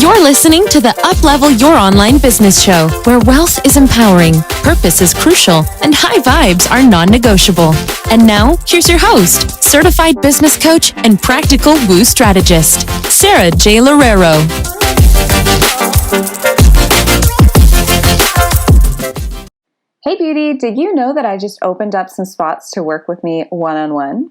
You're listening to the Uplevel Your Online Business Show, where wealth is empowering, purpose is crucial, and high vibes are non-negotiable. And now, here's your host, certified business coach and practical woo strategist, Sarah J. Loureiro. Hey beauty, did you know that I just opened up some spots to work with me one-on-one?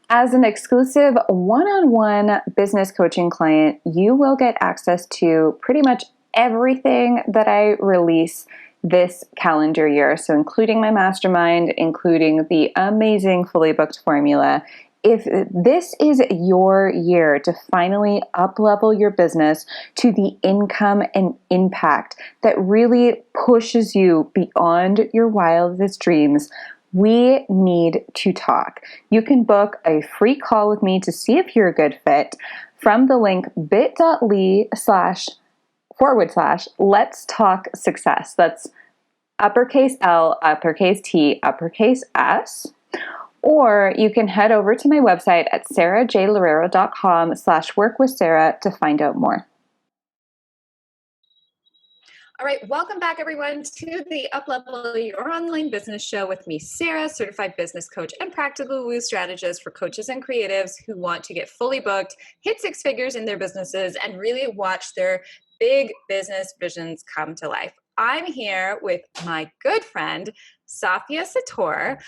As an exclusive one-on-one business coaching client, you will get access to pretty much everything that I release this calendar year. So including my mastermind, including the amazing fully booked formula. If this is your year to finally up-level your business to the income and impact that really pushes you beyond your wildest dreams, we need to talk. You can book a free call with me to see if you're a good fit from the link bit.ly//let's talk success. That's uppercase L, uppercase T, uppercase S. Or you can head over to my website at sarahjloureiro.com/workwithsarah to find out more. All right, welcome back everyone to the Uplevel Your Online Business Show with me, Sarah, certified business coach and practical woo strategist for coaches and creatives who want to get fully booked, hit six figures in their businesses, and really watch their big business visions come to life. I'm here with my good friend, Safia Sattaur,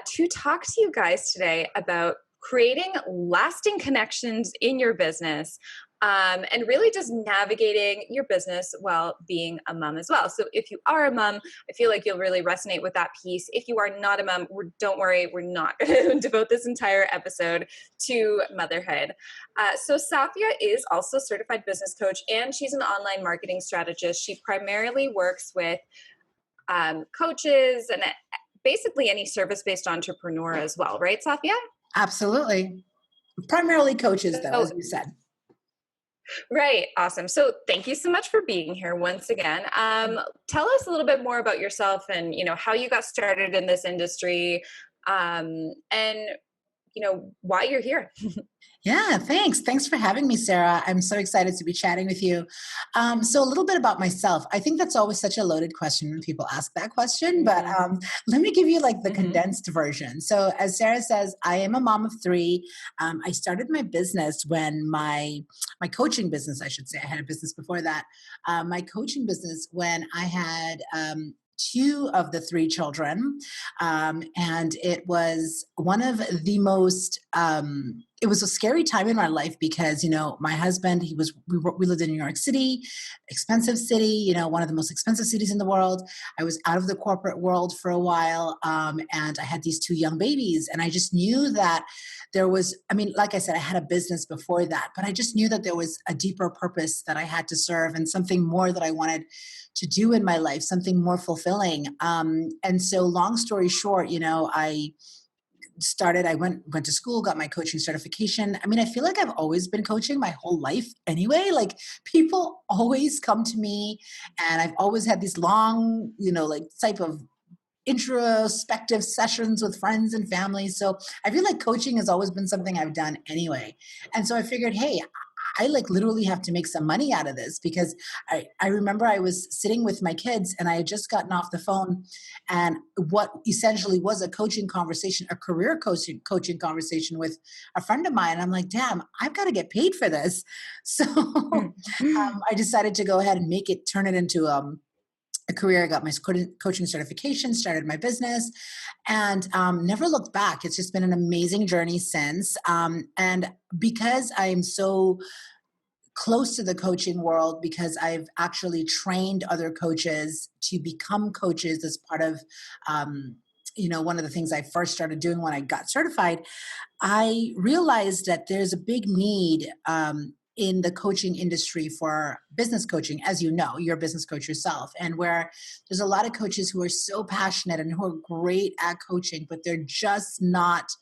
to talk to you guys today about creating lasting connections in your business. And really just navigating your business while being a mom as well. So if you are a mom, I feel like you'll really resonate with that piece. If you are not a mom, don't worry, we're not going to devote this entire episode to motherhood. So Safia is also a certified business coach, and she's an online marketing strategist. She primarily works with coaches and basically any service-based entrepreneur as well, right, Safia? Absolutely. Primarily coaches, though, as you said. Right. Awesome. So thank you so much for being here once again. Tell us a little bit more about yourself and, how you got started in this industry, and, why you're here. Yeah, thanks. Thanks for having me, Sarah. I'm so excited to be chatting with you. So a little bit about myself. I think that's always such a loaded question when people ask that question, but let me give you the condensed version. So as Sarah says, I am a mom of three. I started my business when my coaching business, I should say, I had a business before that. My coaching business when I had two of the three children. And it was one of the most, it was a scary time in my life because, my husband, we lived in New York City, expensive city, one of the most expensive cities in the world. I was out of the corporate world for a while. And I had these two young babies, and I just knew that there was, like I said, I had a business before that, but I just knew that there was a deeper purpose that I had to serve and something more that I wanted to do in my life, something more fulfilling. And so long story short, I went to school, got my coaching certification. I feel like I've always been coaching my whole life anyway. People always come to me, and I've always had these long, type of introspective sessions with friends and family. So I feel like coaching has always been something I've done anyway. And so I figured, hey, I literally have to make some money out of this, because I remember I was sitting with my kids and I had just gotten off the phone, and what essentially was a coaching conversation, a career coaching conversation with a friend of mine. I'm like, damn, I've got to get paid for this. So I decided to go ahead and turn it into a career. I got my coaching certification, started my business, and never looked back. It's just been an amazing journey since. And because I'm so close to the coaching world, because I've actually trained other coaches to become coaches as part of, one of the things I first started doing when I got certified, I realized that there's a big need in the coaching industry for business coaching. As you know, you're a business coach yourself, and where there's a lot of coaches who are so passionate and who are great at coaching, but they're just not,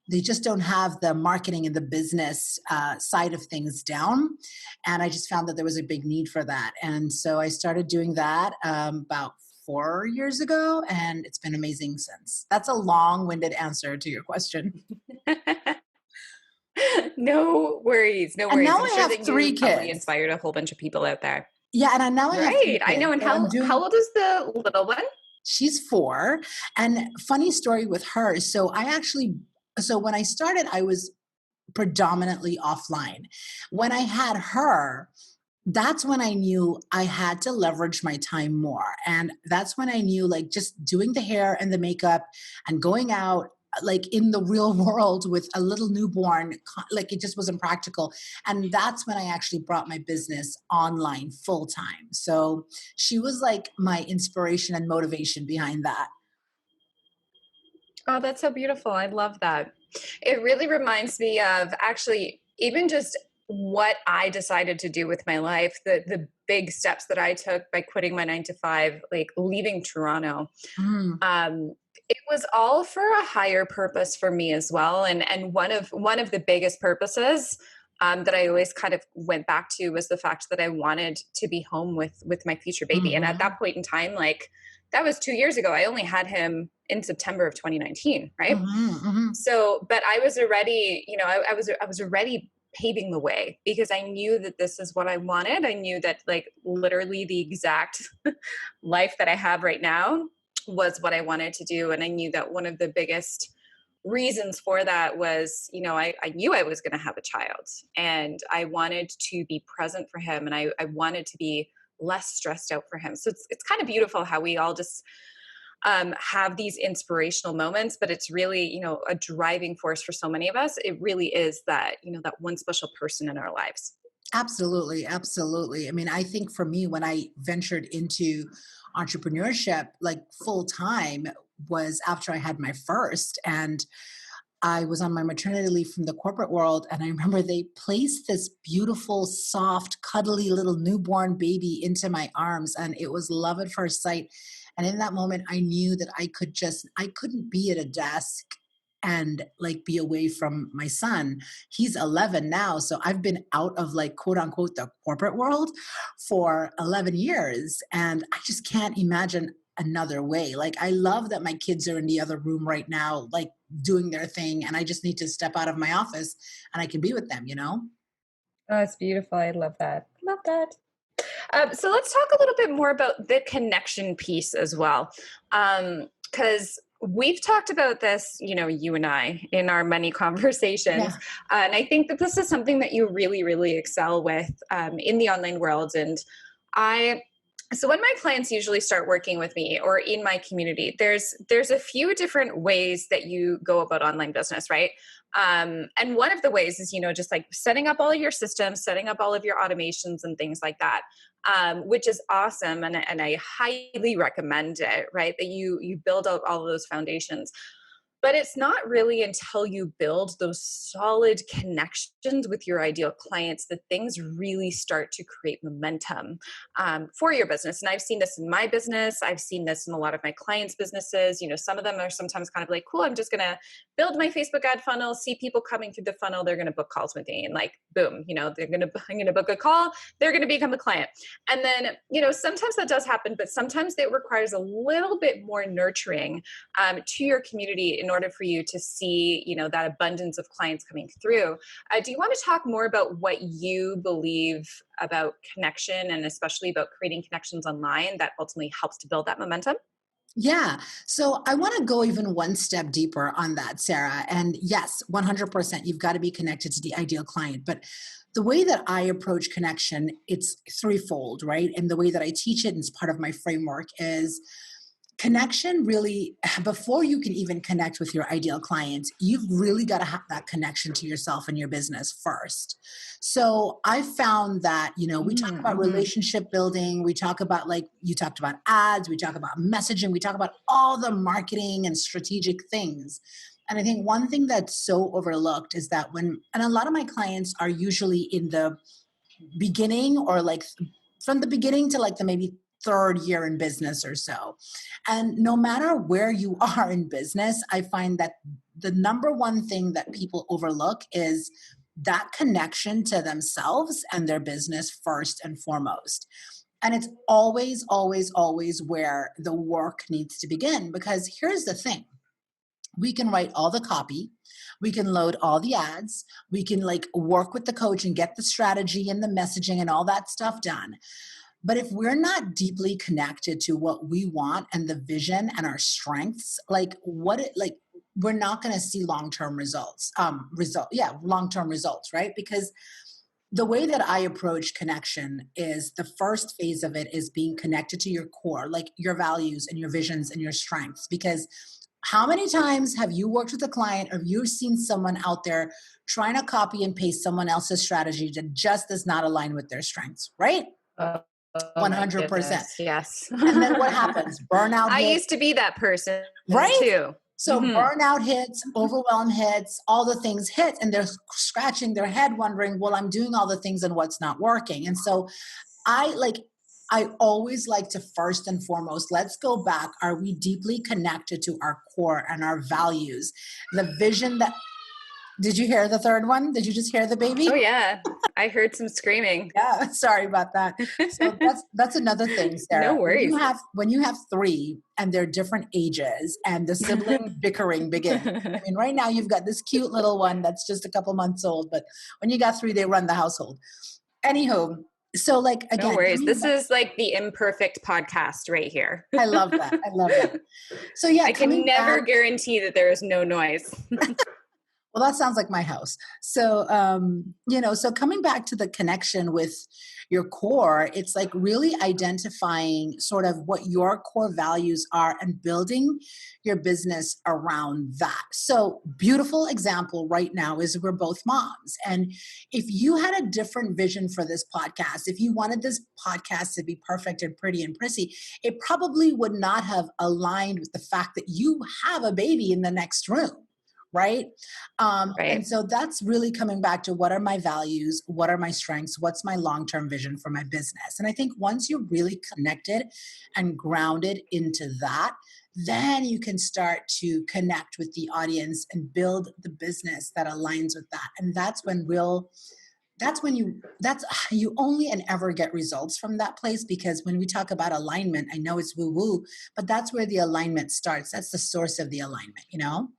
they just don't have the marketing and the business side of things down. And I just found that there was a big need for that. And so I started doing that about 4 years ago, and it's been amazing since. That's a long-winded answer to your question. No worries. No And worries. now I'm I sure have that three you probably kids. inspired a whole bunch of people out there. Yeah, and now I have three Right. I know. kids. And So I'm how doing old is the little one? She's 4. And funny story with her. So when I started, I was predominantly offline. When I had her, that's when I knew I had to leverage my time more. And that's when I knew, like, just doing the hair and the makeup and going out like in the real world with a little newborn, like it just wasn't practical. And that's when I actually brought my business online full time. So she was like my inspiration and motivation behind that. Oh, that's so beautiful. I love that. It really reminds me of actually even just what I decided to do with my life, the big steps that I took by quitting my 9 to 5, like leaving Toronto. Mm, Um, it was all for a higher purpose for me as well. And one of the biggest purposes that I always kind of went back to was the fact that I wanted to be home with my future baby. And at mhm, that point in time, like that was 2 years ago. I only had him in September of 2019, right? mhm, mhm. So, but I was already, I was already paving the way because I knew that this is what I wanted. I knew that like literally the exact life that I have right now was what I wanted to do. And I knew that one of the biggest reasons for that was, I knew I was going to have a child and I wanted to be present for him and I wanted to be less stressed out for him. So it's kind of beautiful how we all just have these inspirational moments, but it's really, a driving force for so many of us. It really is that, that one special person in our lives. Absolutely, absolutely. I mean, I think for me, when I ventured into entrepreneurship, like full time, was after I had my first. And I was on my maternity leave from the corporate world. And I remember they placed this beautiful, soft, cuddly little newborn baby into my arms. And it was love at first sight. And in that moment, I knew that I couldn't be at a desk and like be away from my son. He's 11 now. So I've been out of like quote unquote the corporate world for 11 years. And I just can't imagine another way. Like I love that my kids are in the other room right now, like doing their thing. And I just need to step out of my office and I can be with them, you know? Oh, it's beautiful. I love that. Love that. So let's talk a little bit more about the connection piece as well. Because we've talked about this, you and I, in our many Yeah. conversations. And I think that this is something that you really, really excel with in the online world. And I so when my clients usually start working with me or in my community, there's a few different ways that you go about online business, right? And one of the ways is, just like setting up all of your systems, setting up all of your automations and things like that, which is awesome. And I highly recommend it, right? That you build out all of those foundations. But it's not really until you build those solid connections with your ideal clients that things really start to create momentum for your business. And I've seen this in my business. I've seen this in a lot of my clients' businesses. Some of them are sometimes kind of like, cool, I'm just going to build my Facebook ad funnel, see people coming through the funnel. They're going to book calls with me. And like, boom, I'm going to book a call. They're going to become a client. And then, sometimes that does happen, but sometimes it requires a little bit more nurturing to your community in order for you to see, that abundance of clients coming through. Do you want to talk more about what you believe about connection and especially about creating connections online that ultimately helps to build that momentum? Yeah. So I want to go even one step deeper on that, Sarah. And yes, 100%, you've got to be connected to the ideal client. But the way that I approach connection, it's threefold, right? And the way that I teach it, and it's part of my framework, is connection really, before you can even connect with your ideal client, you've really got to have that connection to yourself and your business first. So I found that, we talk about Mm-hmm. relationship building, we talk about, like you talked about, ads, we talk about messaging, we talk about all the marketing and strategic things. And I think one thing that's so overlooked is that and a lot of my clients are usually in the beginning, or like from the beginning to like the maybe third year in business or so. And no matter where you are in business, I find that the number one thing that people overlook is that connection to themselves and their business first and foremost. And it's always, always, always where the work needs to begin. Because here's the thing: we can write all the copy, We can load all the ads. We can like work with the coach and get the strategy and the messaging and all that stuff done. But if we're not deeply connected to what we want and the vision and our strengths, we're not going to see long-term results. Long-term results, right? Because the way that I approach connection is the first phase of it is being connected to your core, like your values and your visions and your strengths. Because how many times have you worked with a client or you've seen someone out there trying to copy and paste someone else's strategy that just does not align with their strengths, right? Oh, 100%. Yes. And then what happens? Burnout I hits. used to be that person, right? Too. So burnout hits, overwhelm hits, all the things hit, and they're scratching their head wondering, well, I'm doing all the things and what's not working. And so I always like to first and foremost, let's go back. Are we deeply connected to our core and our values? The vision that, did you hear the third one? Did you just hear the baby? Oh yeah. I heard some screaming. Yeah, sorry about that. So that's another thing, Sarah. No worries. When you have three and they're different ages and the sibling bickering begins. I mean, right now you've got this cute little one that's just a couple months old, but when you got three, they run the household. Anywho, so like again, no worries. This is like the imperfect podcast right here. I love that. So yeah, I can never guarantee that there is no noise. Well, that sounds like my house. So, so coming back to the connection with your core, it's like really identifying sort of what your core values are and building your business around that. So, beautiful example right now is we're both moms. And if you had a different vision for this podcast, if you wanted this podcast to be perfect and pretty and prissy, it probably would not have aligned with the fact that you have a baby in the next room. Right? And so that's really coming back to what are my values? What are my strengths? What's my long-term vision for my business? And I think once you're really connected and grounded into that, then you can start to connect with the audience and build the business that aligns with that. And that's when you only and ever get results from that place, because when we talk about alignment, I know it's woo-woo, but that's where the alignment starts. That's the source of the alignment, you know?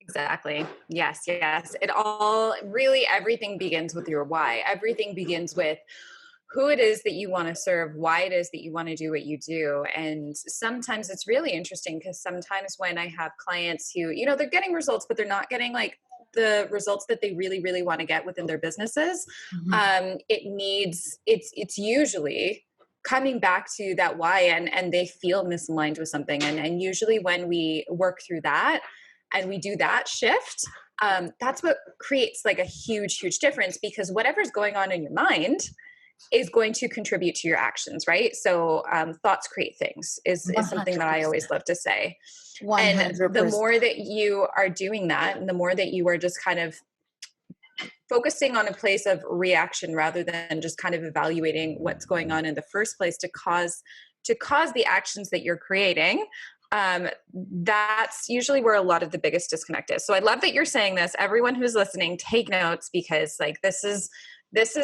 Exactly. Yes. It all really, everything begins with your why. Everything begins with who it is that you want to serve, why it is that you want to do what you do. And sometimes it's really interesting because sometimes when I have clients who, they're getting results, but they're not getting like the results that they really, really want to get within their businesses. It's usually coming back to that why and they feel misaligned with something. And usually when we work through that, and we do that shift, that's what creates like a huge, huge difference, because whatever's going on in your mind is going to contribute to your actions, right? So thoughts create things is something that I always love to say. 100%. And the more that you are doing that, and the more that you are just kind of focusing on a place of reaction rather than just kind of evaluating what's going on in the first place to cause the actions that you're creating, that's usually where a lot of the biggest disconnect is. So I love that you're saying this. Everyone who's listening, take notes, because like this is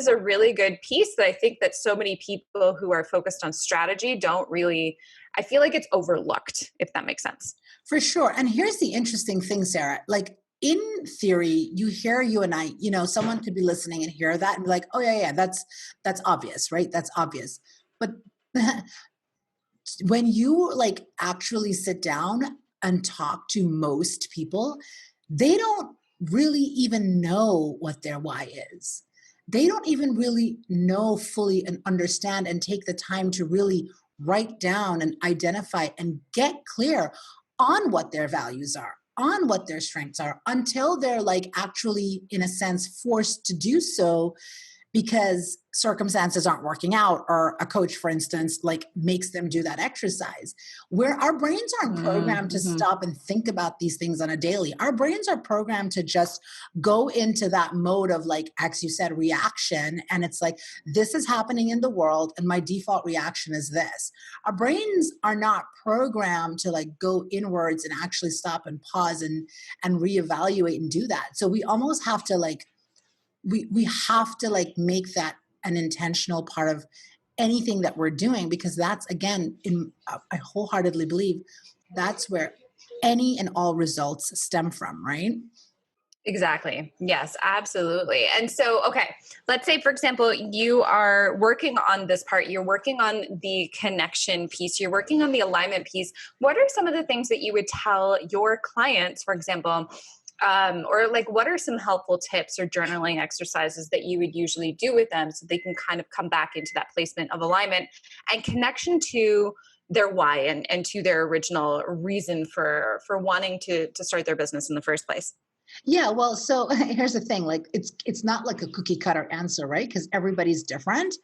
a really good piece that I think that so many people who are focused on strategy don't really, I feel like it's overlooked, if that makes sense. For sure. And here's the interesting thing, Sarah, like in theory, you hear you and I, someone could be listening and hear that and be like, oh yeah, that's obvious, right? That's obvious. But when you like actually sit down and talk to most people, they don't really even know what their why is. They don't even really know fully and understand and take the time to really write down and identify and get clear on what their values are, on what their strengths are, until they're like actually, in a sense, forced to do so because circumstances aren't working out, or a coach, for instance, like makes them do that exercise, where our brains aren't programmed to stop and think about these things on a daily. Our brains are programmed to just go into that mode of like, as you said, reaction. And it's like, this is happening in the world and my default reaction is this. Our brains are not programmed to like go inwards and actually stop and pause and reevaluate and do that. So we almost have to like, we have to like make that an intentional part of anything that we're doing, because that's, again, I wholeheartedly believe that's where any and all results stem from, right? Exactly. Yes, absolutely. And so, okay, let's say, for example, you are working on this part, you're working on the connection piece, you're working on the alignment piece. What are some of the things that you would tell your clients, for example, or like what are some helpful tips or journaling exercises that you would usually do with them so they can kind of come back into that placement of alignment and connection to their why and to their original reason for wanting to start their business in the first place? Yeah, well, so here's the thing, like it's not like a cookie cutter answer, right? Because everybody's different.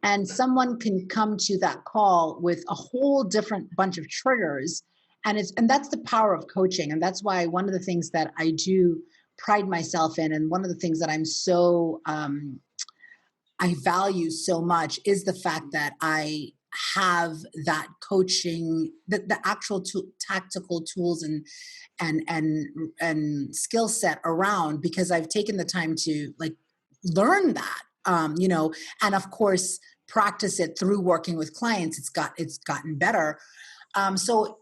And someone can come to that call with a whole different bunch of triggers. And that's the power of coaching. And that's why one of the things that I do pride myself in, and one of the things that I'm so I value so much is the fact that I have that coaching, the actual tactical tools and skill set around, because I've taken the time to like learn that, and of course practice it through working with clients. It's gotten better. So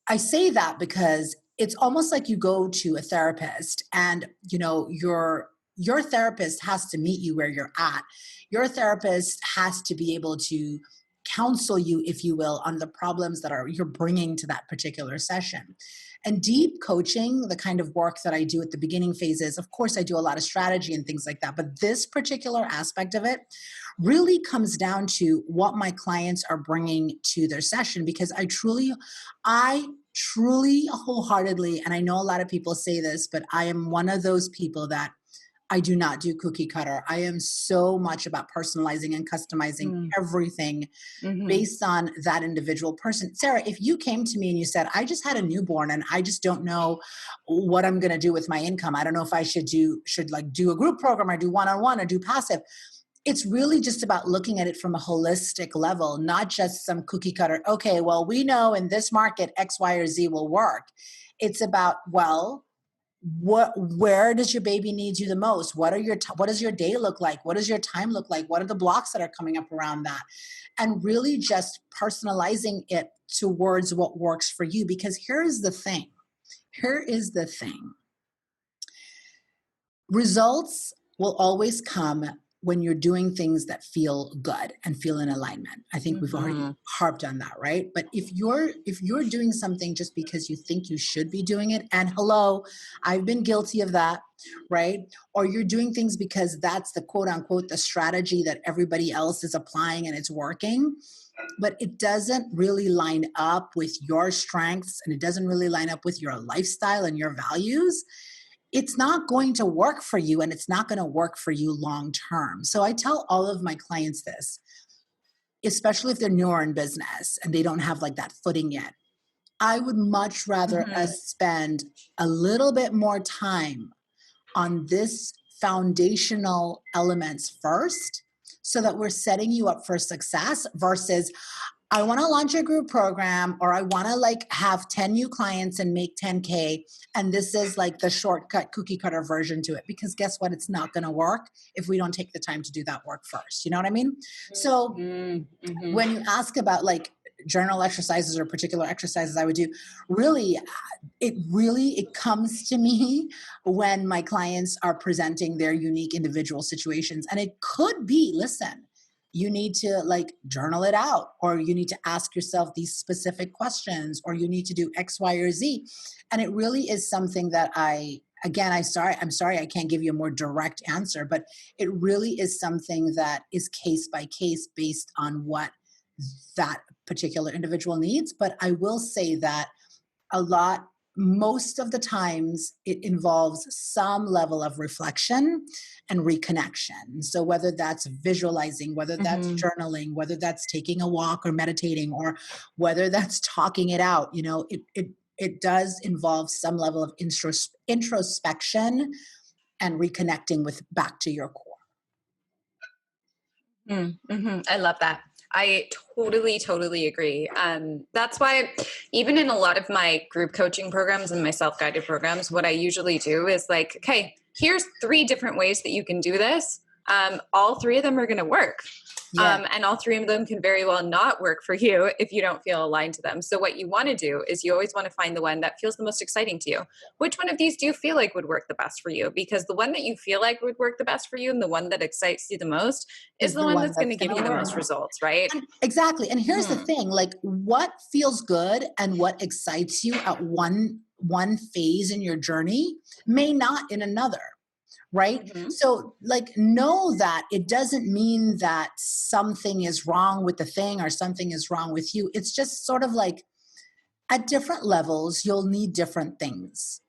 I say that because it's almost like you go to a therapist and, your therapist has to meet you where you're at. Your therapist has to be able to counsel you, if you will, on the problems that you're bringing to that particular session. And deep coaching, the kind of work that I do at the beginning phases, of course, I do a lot of strategy and things like that. But this particular aspect of it really comes down to what my clients are bringing to their session, because I truly wholeheartedly, and I know a lot of people say this, but I am one of those people that I do not do cookie cutter. I am so much about personalizing and customizing everything based on that individual person. Sarah, if you came to me and you said, I just had a newborn and I just don't know what I'm going to do with my income. I don't know if I should do a group program or do one-on-one or do passive. It's really just about looking at it from a holistic level, not just some cookie cutter. Okay, well, we know in this market, X, Y, or Z will work. It's about, where does your baby need you the most? What does your day look like? What does your time look like? What are the blocks that are coming up around that? And really just personalizing it towards what works for you. Because here is the thing. Results will always come when you're doing things that feel good and feel in alignment. I think we've already harped on that, right? But if you're doing something just because you think you should be doing it, and hello, I've been guilty of that, right? Or you're doing things because that's the quote unquote the strategy that everybody else is applying and it's working, but it doesn't really line up with your strengths and it doesn't really line up with your lifestyle and your values, it's not going to work for you, and it's not going to work for you long term. So I tell all of my clients this, especially if they're newer in business and they don't have like that footing yet. I would much rather us spend a little bit more time on this foundational elements first, so that we're setting you up for success, versus I want to launch a group program, or I want to like have 10 new clients and make 10K. And this is like the shortcut cookie cutter version to it, because guess what? It's not going to work if we don't take the time to do that work first. You know what I mean? So when you ask about like journal exercises or particular exercises I would do, it comes to me when my clients are presenting their unique individual situations. And it could be, listen, you need to like journal it out, or you need to ask yourself these specific questions, or you need to do X, Y, or Z. And it really is something that I'm sorry, I can't give you a more direct answer, but it really is something that is case by case based on what that particular individual needs. But I will say that most of the times it involves some level of reflection and reconnection. So whether that's visualizing, whether that's journaling, whether that's taking a walk or meditating, or whether that's talking it out, it does involve some level of introspection and reconnecting back to your core. I love that. I totally agree. That's why even in a lot of my group coaching programs and my self-guided programs, what I usually do is like, okay, here's 3 different ways that you can do this. All 3 of them are going to work. Yeah. And all three of them can very well not work for you if you don't feel aligned to them. So what you want to do is you always want to find the one that feels the most exciting to you. Which one of these do you feel like would work the best for you? Because the one that you feel like would work the best for you and the one that excites you the most is the one that's going to give you the most results, right? Exactly. And here's the thing, like what feels good and what excites you at one phase in your journey may not in another. Right? Mm-hmm. So like know that it doesn't mean that something is wrong with the thing or something is wrong with you. It's just sort of like at different levels, you'll need different things.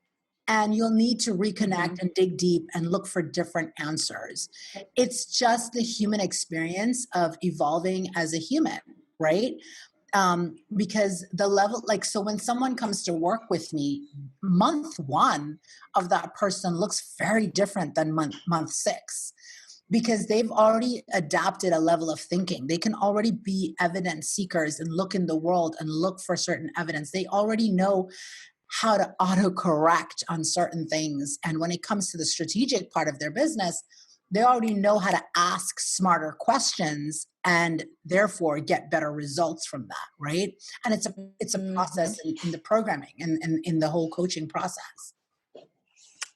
And you'll need to reconnect and dig deep and look for different answers. It's just the human experience of evolving as a human, right? Because the level, like, so when someone comes to work with me, month one of that person looks very different than month six, because they've already adapted a level of thinking. They can already be evidence seekers and look in the world and look for certain evidence. They already know how to autocorrect on certain things. And when it comes to the strategic part of their business, they already know how to ask smarter questions and therefore get better results from that, right? And it's a process in the programming and in the whole coaching process.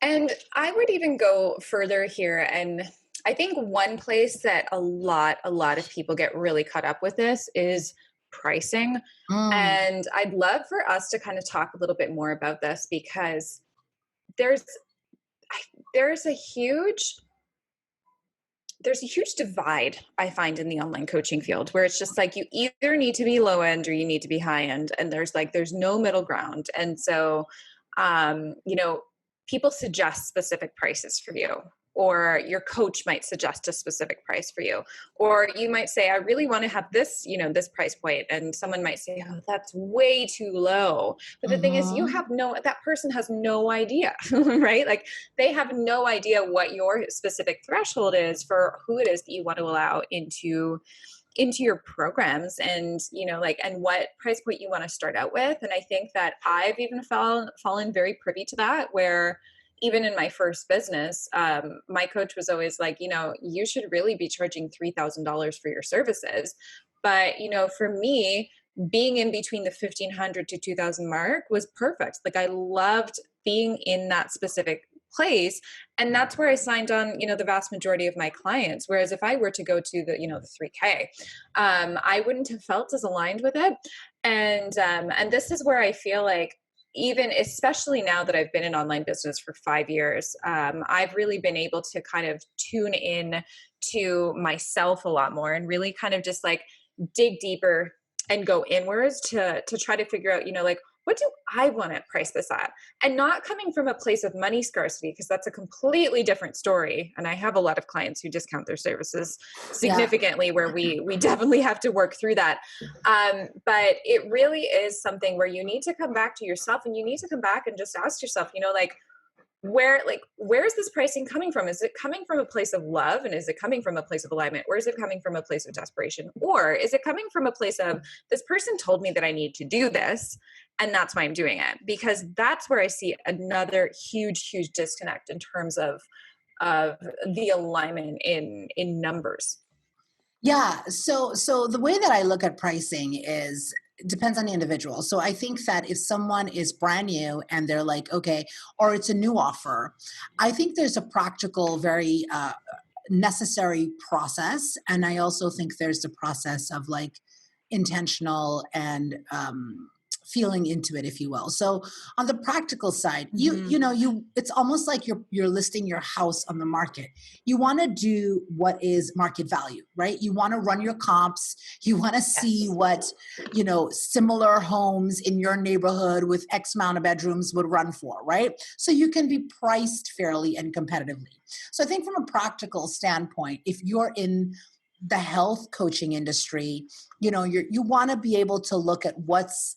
And I would even go further here. And I think one place that a lot of people get really caught up with this is pricing. And I'd love for us to kind of talk a little bit more about this, because there's a huge divide I find in the online coaching field, where it's just like you either need to be low end or you need to be high end, and there's no middle ground. And so people suggest specific prices for you, or your coach might suggest a specific price for you, or you might say, I really want to have this, this price point. And someone might say, oh, that's way too low. But the thing is, that person has no idea, right? Like they have no idea what your specific threshold is for who it is that you want to allow into your programs, and and what price point you want to start out with. And I think that I've even fallen very privy to that, where even in my first business, my coach was always like, you should really be charging $3,000 for your services. But, for me, being in between the 1,500 to 2,000 mark was perfect. Like I loved being in that specific place. And that's where I signed on, the vast majority of my clients. Whereas if I were to go to the 3K, I wouldn't have felt as aligned with it. And this is where I feel like, even especially now that I've been in online business for 5 years, I've really been able to kind of tune in to myself a lot more, and really kind of just like dig deeper and go inwards to try to figure out, what do I want to price this at? And not coming from a place of money scarcity, because that's a completely different story. And I have a lot of clients who discount their services significantly, where we definitely have to work through that. But it really is something where you need to come back to yourself, and you need to come back and just ask yourself, where is this pricing coming from? Is it coming from a place of love, and is it coming from a place of alignment, or is it coming from a place of desperation, or is it coming from a place of, this person told me that I need to do this, and that's why I'm doing it? Because that's where I see another huge disconnect in terms of the alignment in numbers. Yeah. So the way that I look at pricing is, it depends on the individual. So I think that if someone is brand new and they're like, okay, or it's a new offer, I think there's a practical, very necessary process. And I also think there's the process of like intentional and feeling into it, if you will. So on the practical side, it's almost like you're listing your house on the market. You want to do what is market value, right? You want to run your comps. You want to see what, similar homes in your neighborhood with X amount of bedrooms would run for, right? So you can be priced fairly and competitively. So I think from a practical standpoint, if you're in the health coaching industry, you want to be able to look at what's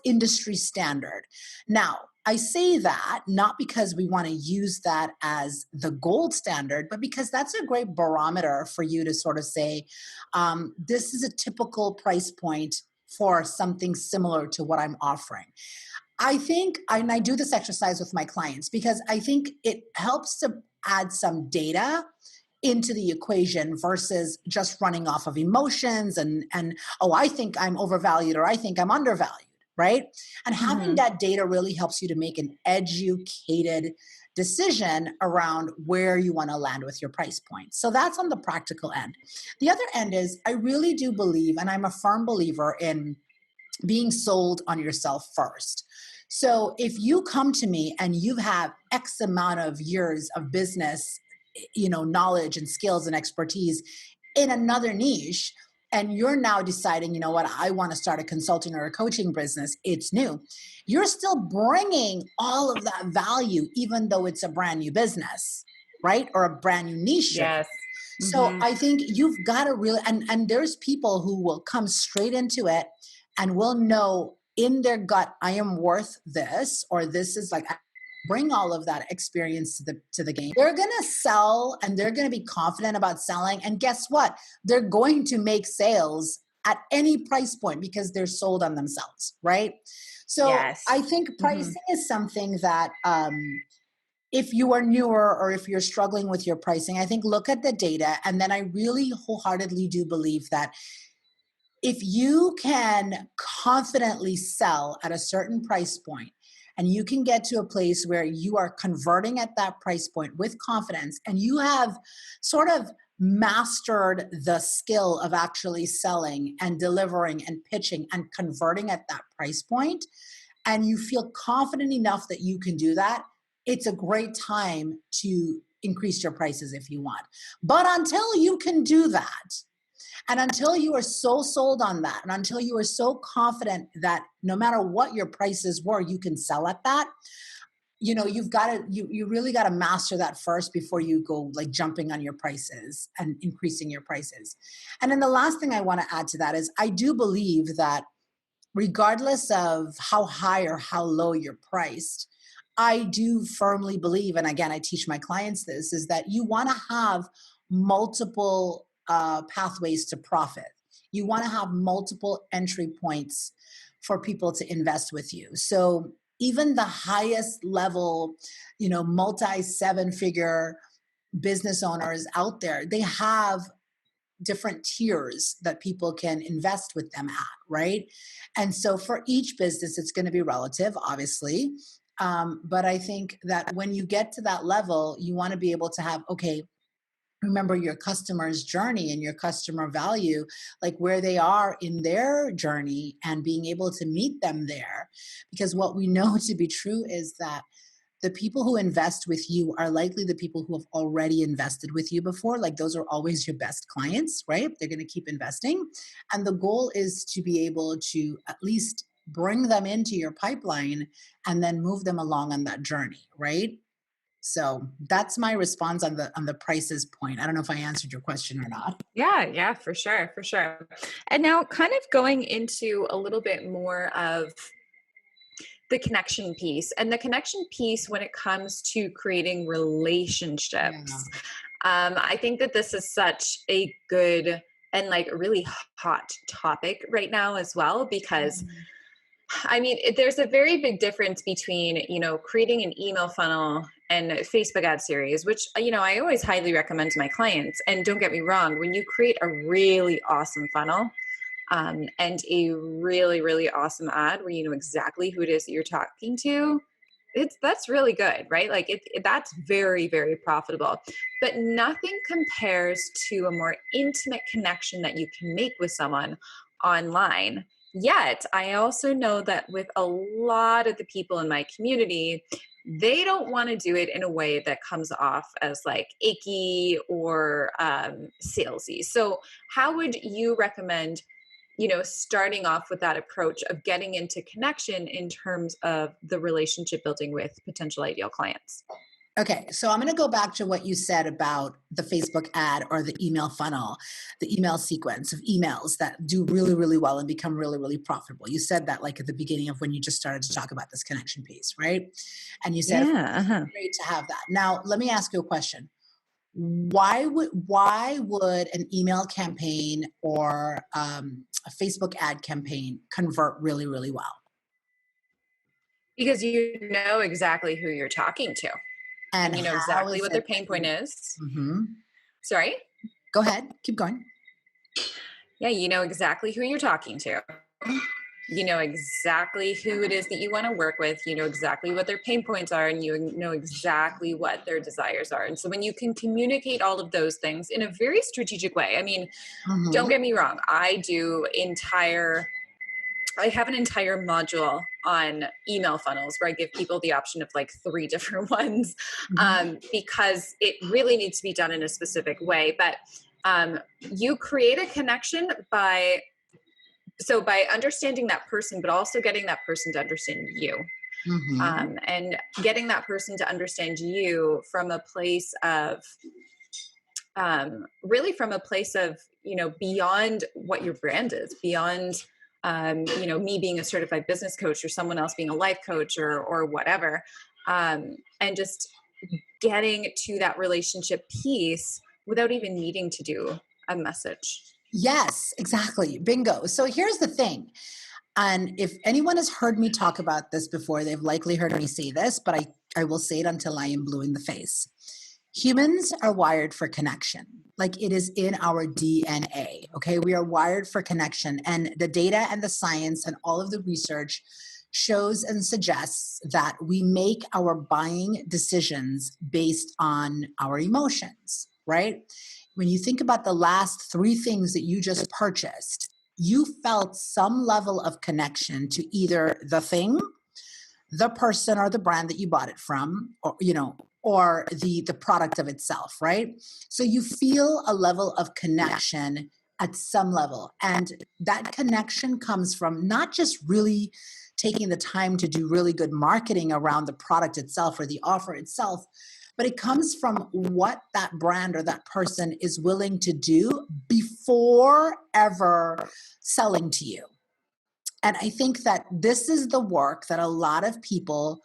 industry standard. Now, I say that not because we want to use that as the gold standard, but because that's a great barometer for you to sort of say, this is a typical price point for something similar to what I'm offering. I think, and I do this exercise with my clients because I think it helps to add some data into the equation versus just running off of emotions and oh, I think I'm overvalued or I think I'm undervalued, right? And having that data really helps you to make an educated decision around where you want to land with your price point. So that's on the practical end. The other end is I really do believe, and I'm a firm believer in being sold on yourself first. So if you come to me and you have X amount of years of business, knowledge and skills and expertise in another niche, and you're now deciding, you know what, I want to start a consulting or a coaching business, it's new. You're still bringing all of that value, even though it's a brand new business, right? Or a brand new niche. Yes. So I think you've got to really, and there's people who will come straight into it and will know in their gut, I am worth this, or this is like, bring all of that experience to the game. They're going to sell and they're going to be confident about selling. And guess what? They're going to make sales at any price point because they're sold on themselves, right? So I think pricing is something that if you are newer or if you're struggling with your pricing, I think look at the data. And then I really wholeheartedly do believe that if you can confidently sell at a certain price point and you can get to a place where you are converting at that price point with confidence and you have sort of mastered the skill of actually selling and delivering and pitching and converting at that price point, and you feel confident enough that you can do that, it's a great time to increase your prices if you want. But until you can do that, and until you are so sold on that, and until you are so confident that no matter what your prices were, you can sell at that, you've got to, you really got to master that first before you go like jumping on your prices and increasing your prices. And then the last thing I want to add to that is I do believe that regardless of how high or how low you're priced, I do firmly believe, and again, I teach my clients this, is that you want to have multiple pathways to profit. You want to have multiple entry points for people to invest with you. So even the highest level, multi-seven-figure business owners out there, they have different tiers that people can invest with them at, right? And so for each business, it's going to be relative, obviously. But I think that when you get to that level, you want to be able to have, okay, remember your customer's journey and your customer value, like where they are in their journey and being able to meet them there. Because what we know to be true is that the people who invest with you are likely the people who have already invested with you before. Like those are always your best clients, right? They're going to keep investing. And the goal is to be able to at least bring them into your pipeline and then move them along on that journey, right? So that's my response on the prices point. I don't know if I answered your question or not. Yeah, for sure. And now kind of going into a little bit more of the connection piece, and the connection piece when it comes to creating relationships. I think that this is such a good and like really hot topic right now as well, because I mean, there's a very big difference between, creating an email funnel and a Facebook ad series, which, I always highly recommend to my clients. And don't get me wrong, when you create a really awesome funnel and a really, really awesome ad where you know exactly who it is that you're talking to, that's really good, right? Like that's very, very profitable. But nothing compares to a more intimate connection that you can make with someone online. Yet, I also know that with a lot of the people in my community, they don't want to do it in a way that comes off as like icky or salesy. So how would you recommend, starting off with that approach of getting into connection in terms of the relationship building with potential ideal clients? Okay, so I'm going to go back to what you said about the Facebook ad or the email funnel, the email sequence of emails that do really, really well and become really, really profitable. You said that like at the beginning of when you just started to talk about this connection piece, right? And you said it's great to have that. Now, let me ask you a question. Why would an email campaign or a Facebook ad campaign convert really, really well? Because you know exactly who you're talking to. And you know exactly what their pain point is. Mm-hmm. Sorry? Go ahead. Keep going. Yeah, you know exactly who you're talking to. You know exactly who it is that you want to work with. You know exactly what their pain points are, and you know exactly what their desires are. And so when you can communicate all of those things in a very strategic way, I mean, don't get me wrong, I have an entire module on email funnels where I give people the option of like 3 different ones, because it really needs to be done in a specific way. But you create a connection by understanding that person, but also getting that person to understand you. And getting that person to understand you from a place of, really from a place of, you know, beyond what your brand is, beyond, you know, me being a certified business coach or someone else being a life coach or whatever. And just getting to that relationship piece without even needing to do a message. Yes, exactly. Bingo. So here's the thing. And if anyone has heard me talk about this before, they've likely heard me say this, but I will say it until I am blue in the face. Humans are wired for connection. Like, it is in our DNA. Okay. We are wired for connection. And the data and the science and all of the research shows and suggests that we make our buying decisions based on our emotions, right? When you think about the last 3 things that you just purchased, you felt some level of connection to either the thing, the person, or the brand that you bought it from, or, you know, or the product of itself, right? So you feel a level of connection at some level. And that connection comes from not just really taking the time to do really good marketing around the product itself or the offer itself, but it comes from what that brand or that person is willing to do before ever selling to you. And I think that this is the work that a lot of people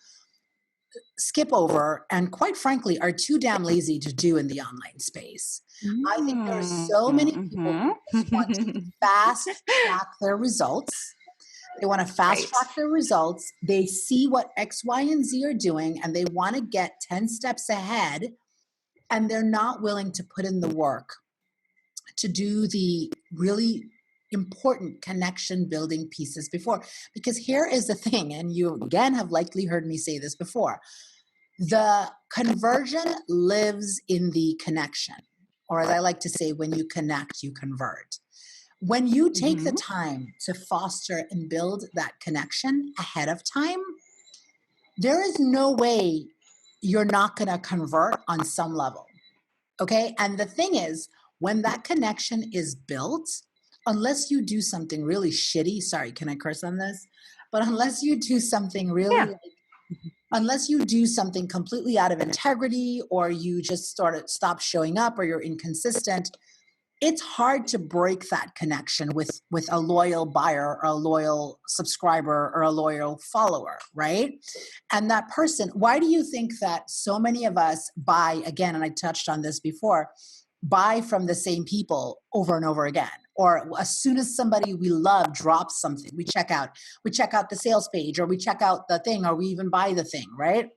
skip over and, quite frankly, are too damn lazy to do in the online space. I think there are so many people who just want to fast track their results. They want to fast track their results. They see what X, Y, and Z are doing, and they want to get 10 steps ahead, and they're not willing to put in the work to do the really important connection building pieces before. Because here is the thing, and you again have likely heard me say this before, the conversion lives in the connection. Or as I like to say, when you connect, you convert. When you take the time to foster and build that connection ahead of time, there is no way you're not going to convert on some level. Okay. And the thing is, when that connection is built, unless you do something really shitty, sorry, can I curse on this? But unless you do something really, unless you do something completely out of integrity, or you just stop showing up, or you're inconsistent, it's hard to break that connection with a loyal buyer or a loyal subscriber or a loyal follower, right? And that person, why do you think that so many of us buy, again, and I touched on this before, buy from the same people over and over again? Or as soon as somebody we love drops something, we check out the sales page, or we check out the thing, or we even buy the thing, right?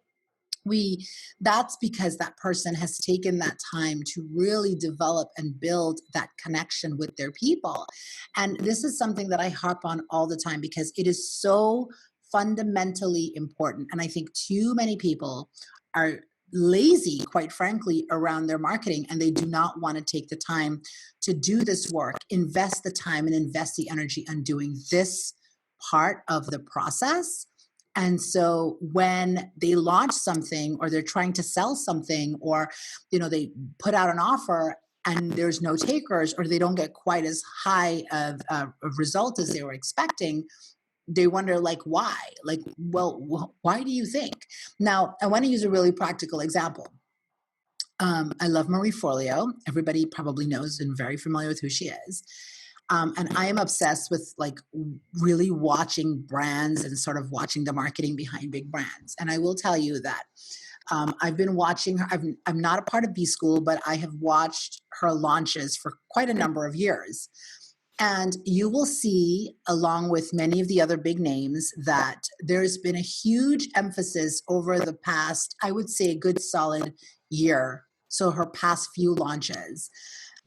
That's because that person has taken that time to really develop and build that connection with their people. And this is something that I harp on all the time because it is so fundamentally important. And I think too many people are lazy, quite frankly, around their marketing, and they do not want to take the time to do this work, invest the time and invest the energy on doing this part of the process. And so when they launch something, or they're trying to sell something, or, you know, they put out an offer and there's no takers, or they don't get quite as high of a result as they were expecting, they wonder, like, why? Like, well, why do you think? Now, I want to use a really practical example. I love Marie Forleo. Everybody probably knows and very familiar with who she is. And I am obsessed with, like, really watching brands and sort of watching the marketing behind big brands. And I will tell you that I've been watching her. I'm not a part of B School, but I have watched her launches for quite a number of years. And you will see, along with many of the other big names, that there's been a huge emphasis over the past, I would say, a good solid year so her past few launches,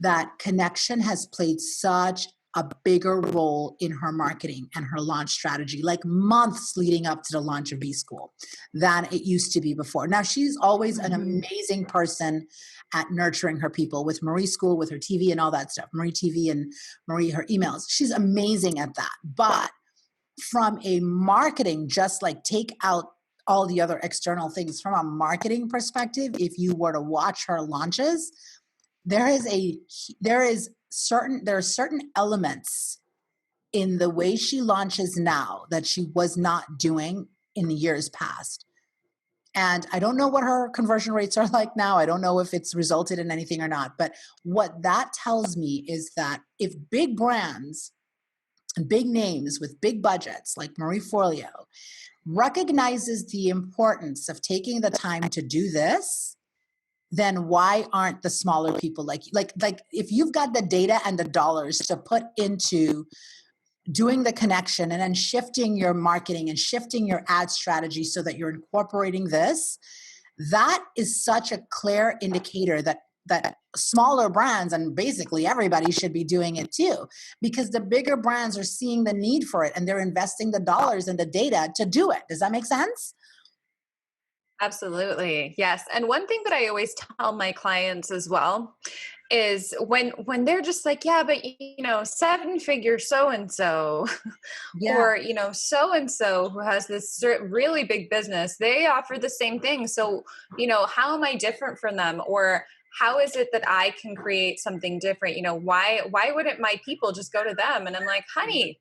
that connection has played such a bigger role in her marketing and her launch strategy, like months leading up to the launch of B School, than it used to be before. Now, she's always an amazing person at nurturing her people with Marie School, with her TV and all that stuff, Marie TV and Marie, her emails. She's amazing at that. But from a marketing, just like take out all the other external things, from a marketing perspective, if you were to watch her launches, there are certain elements in the way she launches now that she was not doing in the years past. And I don't know what her conversion rates are like now. I don't know if it's resulted in anything or not. But what that tells me is that if big brands and big names with big budgets like Marie Forleo recognizes the importance of taking the time to do this, then why aren't the smaller people like if you've got the data and the dollars to put into doing the connection and then shifting your marketing and shifting your ad strategy so that you're incorporating this, that is such a clear indicator that smaller brands and basically everybody should be doing it too, because the bigger brands are seeing the need for it and they're investing the dollars and the data to do it. Does that make sense? Absolutely. Yes. And one thing that I always tell my clients as well is when they're just like, yeah, but seven-figure so-and-so or, so-and-so who has this really big business, they offer the same thing. So, how am I different from them? Or how is it that I can create something different? Why wouldn't my people just go to them? And I'm like, honey,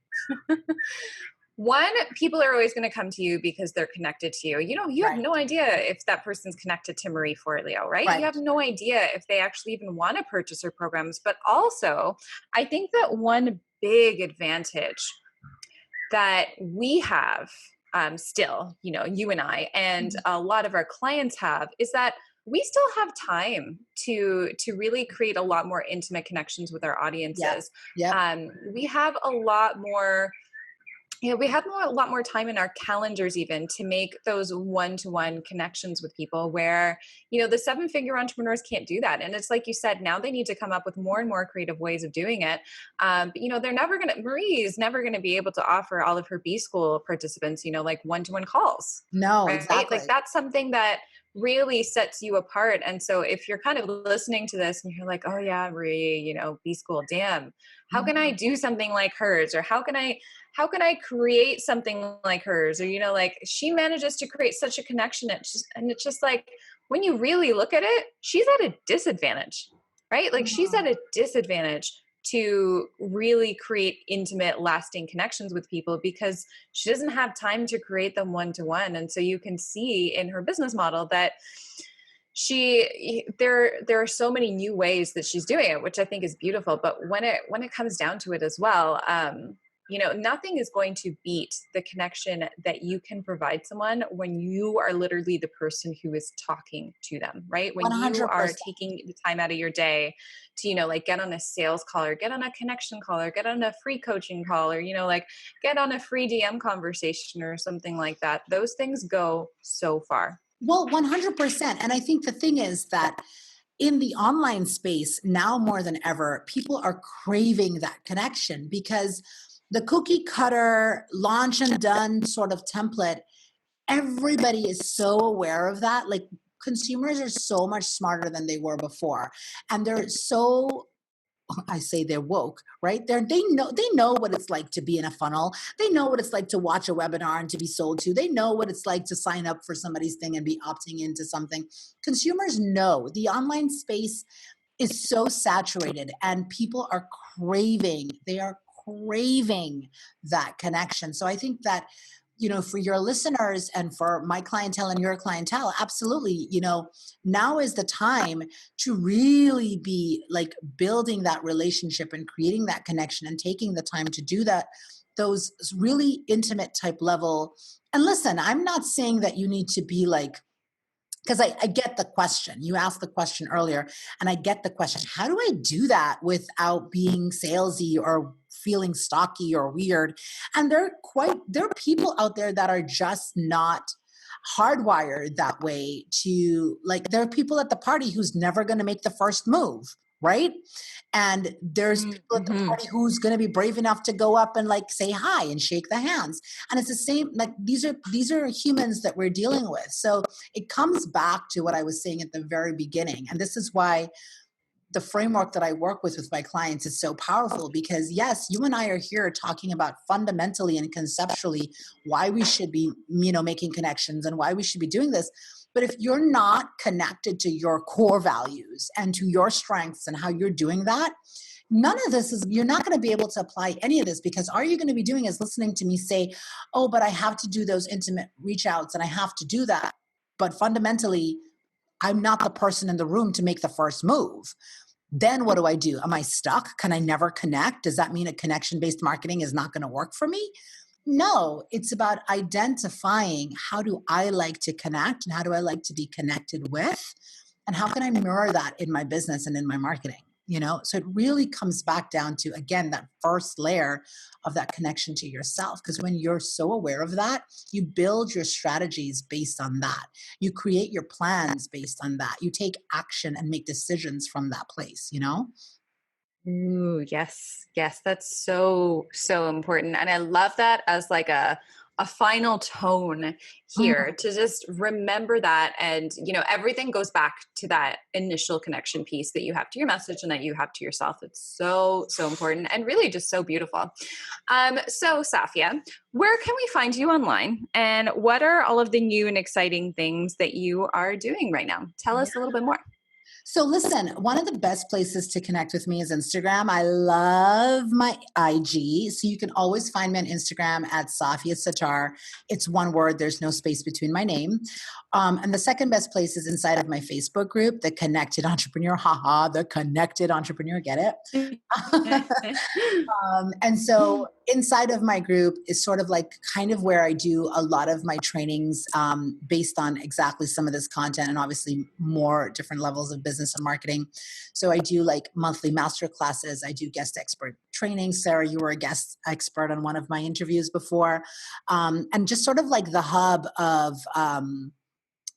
one, people are always going to come to you because they're connected to you. You have no idea if that person's connected to Marie Forleo, right? You have no idea if they actually even want to purchase her programs. But also, I think that one big advantage that we have still, you and I, and a lot of our clients have, is that we still have time to really create a lot more intimate connections with our audiences. We have a lot more. We have a lot more time in our calendars even to make those one-to-one connections with people where, the seven-figure entrepreneurs can't do that. And it's like you said, now they need to come up with more and more creative ways of doing it. But, Marie's never going to be able to offer all of her B School participants, like one-to-one calls. No, right? exactly. Like that's something that really sets you apart. And so if you're kind of listening to this and you're like, oh yeah, Marie, B School, damn, how can I do something like hers? Or how can I create something like hers? Or, she manages to create such a connection. It's just like, when you really look at it, she's at a disadvantage, right? Like she's at a disadvantage to really create intimate, lasting connections with people because she doesn't have time to create them one-to-one. And so you can see in her business model that there are so many new ways that she's doing it, which I think is beautiful. But when it comes down to it as well, nothing is going to beat the connection that you can provide someone when you are literally the person who is talking to them, right? When 100%. You are taking the time out of your day to, get on a sales call or get on a connection call or get on a free coaching call or, get on a free DM conversation or something like that. Those things go so far. Well, 100%. And I think the thing is that in the online space now more than ever, people are craving that connection because the cookie cutter launch and done sort of template, everybody is so aware of that. Like consumers are so much smarter than they were before. And they're so, I say they're woke, right? They know what it's like to be in a funnel. They know what it's like to watch a webinar and to be sold to. They know what it's like to sign up for somebody's thing and be opting into something. Consumers know the online space is so saturated and people are craving that connection. So I think that, for your listeners and for my clientele and your clientele, absolutely, now is the time to really be like building that relationship and creating that connection and taking the time to do that, those really intimate type level. And listen, I'm not saying that you need to be like, because I get the question. You asked the question earlier, and I get the question. How do I do that without being salesy or feeling stocky or weird? And there are people out there that are just not hardwired that way to, like, there are people at the party who's never going to make the first move, right? And there's people at the party who's going to be brave enough to go up and like say hi and shake the hands. And it's the same, like these are humans that we're dealing with. So it comes back to what I was saying at the very beginning. And this is why the framework that I work with my clients is so powerful, because yes, you and I are here talking about fundamentally and conceptually why we should be, making connections and why we should be doing this. But if you're not connected to your core values and to your strengths and how you're doing that, none of this you're not going to be able to apply any of this, because all you're going to be doing is listening to me say, oh, but I have to do those intimate reach outs and I have to do that. But fundamentally, I'm not the person in the room to make the first move. Then what do? Am I stuck? Can I never connect? Does that mean a connection-based marketing is not going to work for me? No, it's about identifying how do I like to connect and how do I like to be connected with, and how can I mirror that in my business and in my marketing, So it really comes back down to, again, that first layer of that connection to yourself. Because when you're so aware of that, you build your strategies based on that. You create your plans based on that. You take action and make decisions from that place, Ooh, yes. Yes. That's so, so important. And I love that as like a final tone here to just remember that. And, everything goes back to that initial connection piece that you have to your message and that you have to yourself. It's so, so important and really just so beautiful. So Safia, where can we find you online, and what are all of the new and exciting things that you are doing right now? Tell us a little bit more. So listen, one of the best places to connect with me is Instagram. I love my IG. So you can always find me on Instagram at Safia Sattaur. It's one word. There's no space between my name. And the second best place is inside of my Facebook group, The Connected Entrepreneur. The Connected Entrepreneur. Get it? And so inside of my group is sort of like kind of where I do a lot of my trainings based on exactly some of this content, and obviously more different levels of business and marketing. So I do like monthly master classes. I do guest expert training. Sarah, you were a guest expert on one of my interviews before. And just sort of like the hub of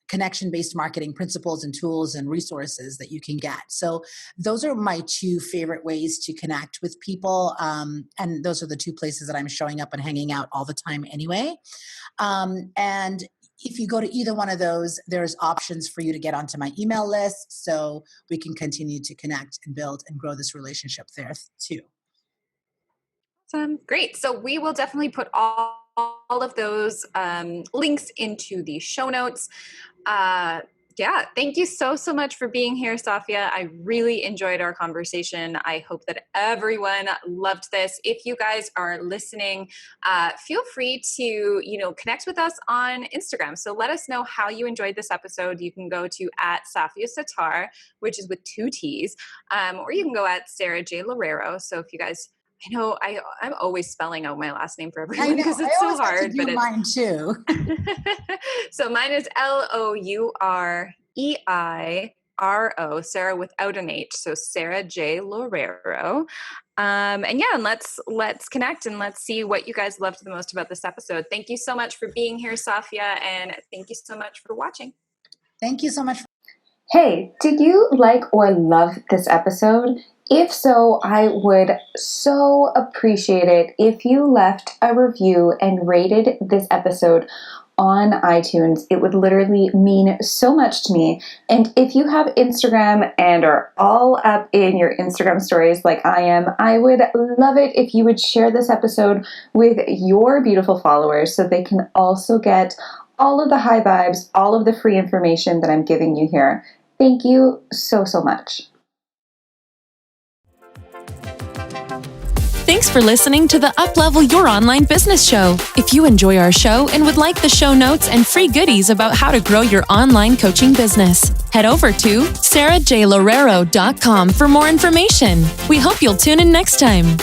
connection-based marketing principles and tools and resources that you can get. So those are my two favorite ways to connect with people. And those are the two places that I'm showing up and hanging out all the time anyway. And if you go to either one of those, there's options for you to get onto my email list, so we can continue to connect and build and grow this relationship there too. Great. So we will definitely put all of those links into the show notes. Yeah, thank you so much for being here, Safia. I really enjoyed our conversation. I hope that everyone loved this. If you guys are listening, feel free to, connect with us on Instagram. So let us know how you enjoyed this episode. You can go to @Safia Sattaur, which is with 2 T's, or you can go at Sarah J. Loureiro. So if you guys, I know I'm always spelling out my last name for everyone because it's so hard. But it's mine too. So mine is Loureiro, Sarah without an H. So Sarah J. Loureiro. And let's connect and let's see what you guys loved the most about this episode. Thank you so much for being here, Safia, and thank you so much for watching. Thank you so much. Hey, did you like or love this episode? If so, I would so appreciate it if you left a review and rated this episode on iTunes. It would literally mean so much to me. And if you have Instagram and are all up in your Instagram stories like I am, I would love it if you would share this episode with your beautiful followers so they can also get all of the high vibes, all of the free information that I'm giving you here. Thank you so much. Thanks for listening to the Uplevel Your Online Business Show. If you enjoy our show and would like the show notes and free goodies about how to grow your online coaching business, head over to sarahjloureiro.com for more information. We hope you'll tune in next time.